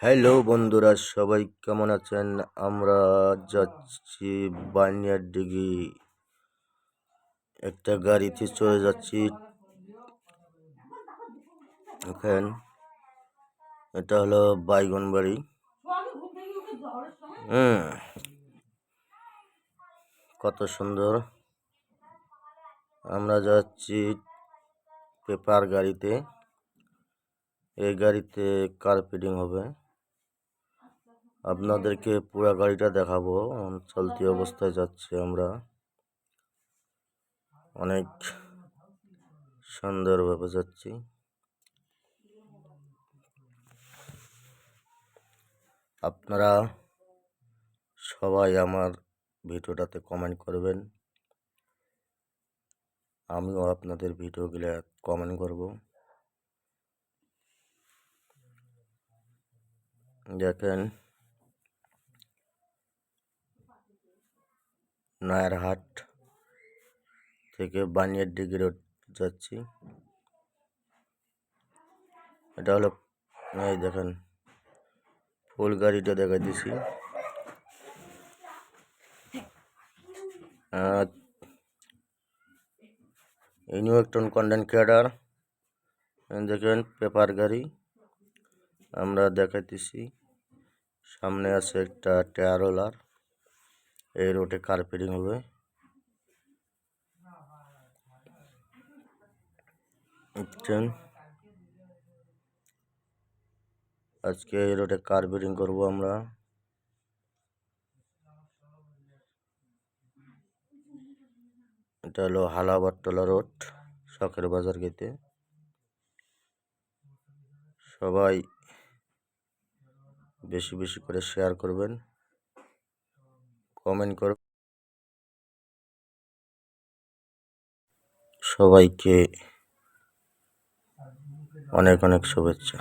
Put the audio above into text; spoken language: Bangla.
হ্যালো বন্ধুরা, সবাই কেমন আছেন? আমরা যাচ্ছি বানিয়ার ডিগি, একটা গাড়িতে চলে যাচ্ছি। এখন এটা হলো বাইগন বাড়ি। কত সুন্দর। আমরা যাচ্ছি পেপার গাড়িতে। এই গাড়িতে কার্পেটিং হবে। আপনাদেরকে পুরো গাড়িটা দেখাবো। চলতি অবস্থায় যাচ্ছি আমরা। অনেক সুন্দরভাবে যাচ্ছি। আপনারা সবাই আমার ভিডিওটাতে কমেন্ট করবেন, আমিও আপনাদের ভিডিওগুলো কমেন্ট করব। দেখেন, নয়ারহাট থেকে বানিয়ার ডিগি রোড যাচ্ছি। এটা হলো, এই দেখেন ফুল গাড়িটা দেখাই দিছি। ইনিও একজন কন্টেন্ট ক্রিয়েটার। দেখেন পেপার গাড়ি আমরা দেখাইতেছি। সামনে আছে একটা টায়ার রোলার। এই রোডে কার্পেটিং হবে। আজকে এই রোডে কার্পেটিং করবো আমরা। এটা হলো হালাবারতলা রোড, শখের বাজার গেতে। সবাই বেশি বেশি করে শেয়ার করবেন, কমেন্ট করবেন। সবাইকে অনেক অনেক শুভেচ্ছা।